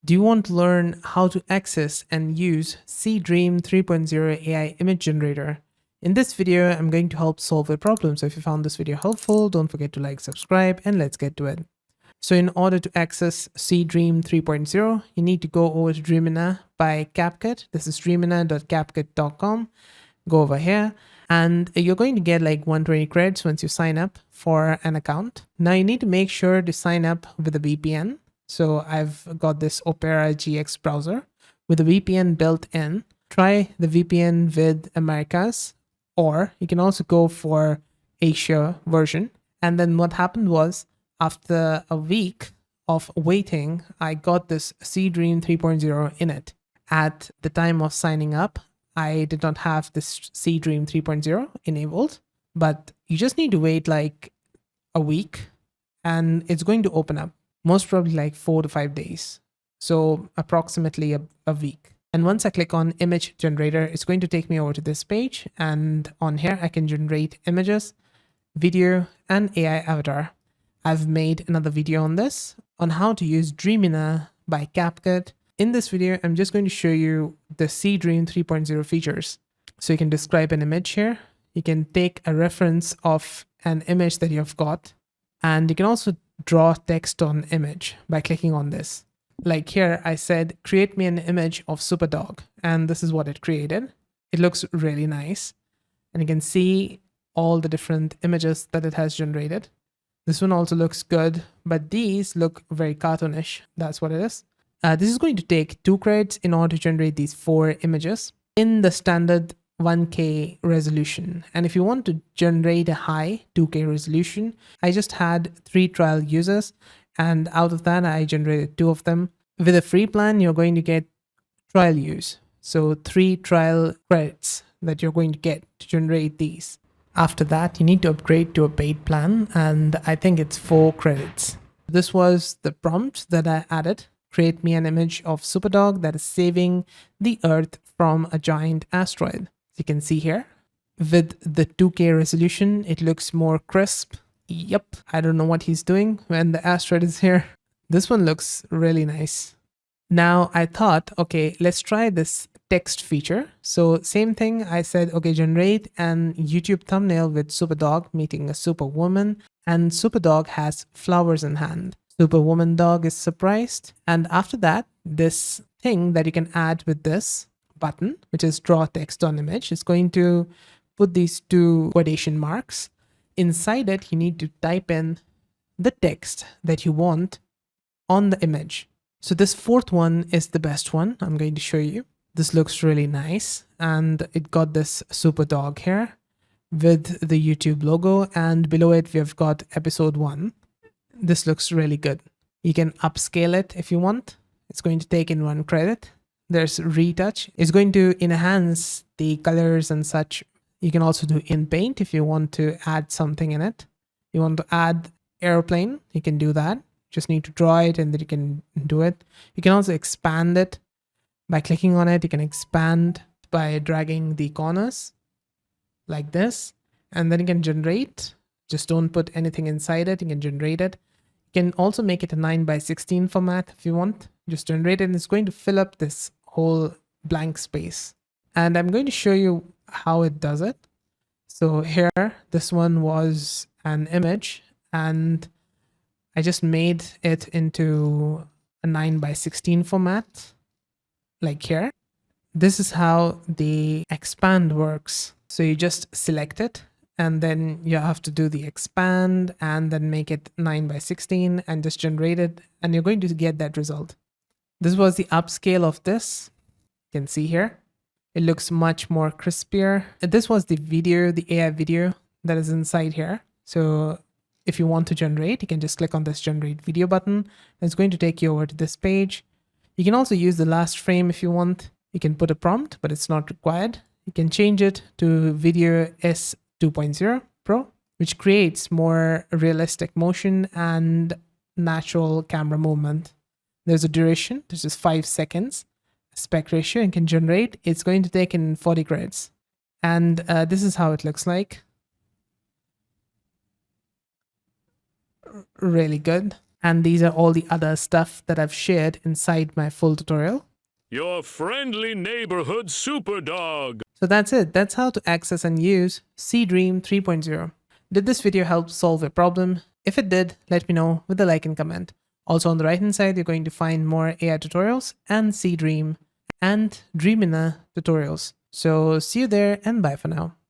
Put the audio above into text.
Do you want to learn how to access and use Seedream 3.0 AI image generator? In this video, I'm going to help solve a problem. So if you found this video helpful, don't forget to like, subscribe, and let's get to it. So in order to access Seedream 3.0, you need to go over to Dreamina by CapCut. This is dreamina.capcut.com. Go over here and you're going to get like 120 credits once you sign up for an account. Now you need to make sure to sign up with a VPN. So I've got this Opera GX browser with a VPN built in. Try the VPN with Americas, or you can also go for Asia version. And then what happened was, after a week of waiting, I got this Seedream 3.0 in it. At the time of signing up, I did not have this Seedream 3.0 enabled, but you just need to wait like a week and it's going to open up. Most probably like 4 to 5 days. So approximately a week. And once I click on image generator, it's going to take me over to this page. And on here, I can generate images, video, and AI avatar. I've made another video on this, on how to use Dreamina by CapCut. In this video, I'm just going to show you the Seedream 3.0 features. So you can describe an image here. You can take a reference of an image that you've got. And you can also draw text on image by clicking on this. Like here, I said, create me an image of Superdog. And this is what it created. It looks really nice. And you can see all the different images that it has generated. This one also looks good, but these look very cartoonish. That's what it is. This is going to take 2 credits in order to generate these 4 images in the standard 1K resolution. And if you want to generate a high 2K resolution, I just had 3 trial users, and out of that, I generated 2 of them. With a free plan, you're going to get trial use. So 3 trial credits that you're going to get to generate these. After that, you need to upgrade to a paid plan, and I think it's 4 credits. This was the prompt that I added. Create me an image of Superdog that is saving the Earth from a giant asteroid. You can see here, with the 2K resolution, it looks more crisp. Yep, I don't know what he's doing when the asteroid is here. This one looks really nice. Now I thought, okay, let's try this text feature. So same thing, I said, okay, generate an YouTube thumbnail with Superdog meeting a Superwoman, and Superdog has flowers in hand. Superwoman dog is surprised. And after that, this thing that you can add with this button, which is draw text on image, is going to put these 2 quotation marks. Inside it, you need to type in the text that you want on the image. So this 4th one is the best one. I'm going to show you. This looks really nice. And it got this super dog here with the YouTube logo. And below it, we've got episode 1. This looks really good. You can upscale it if you want. It's going to take in 1 credit. There's retouch. It's going to enhance the colors and such. You can also do in paint if you want to add something in it. You want to add airplane, you can do that. Just need to draw it and then you can do it. You can also expand it by clicking on it. You can expand by dragging the corners like this, and then you can generate. Just don't put anything inside it. You can generate it. You can also make it a 9:16 format if you want. Just generate it and it's going to fill up this whole blank space. And I'm going to show you how it does it. So here, this one was an image and I just made it into a 9:16 format, like here. This is how the expand works. So you just select it and then you have to do the expand and then make it 9:16 and just generate it, and you're going to get that result. This was the upscale of this. You can see here. It looks much more crispier. This was the video, the AI video that is inside here. So if you want to generate, you can just click on this generate video button. It's going to take you over to this page. You can also use the last frame if you want. You can put a prompt, but it's not required. You can change it to video S 2.0 Pro, which creates more realistic motion and natural camera movement. There's a duration, this is 5 seconds. Aspect ratio and can generate. It's going to take in 40 credits. And this is how it looks like. Really good. And these are all the other stuff that I've shared inside my full tutorial. Your friendly neighborhood superdog. So that's it. That's how to access and use Seedream 3.0. Did this video help solve a problem? If it did, let me know with a like and comment. Also on the right hand side, you're going to find more AI tutorials and Cdream and Dreamina tutorials. So see you there and bye for now.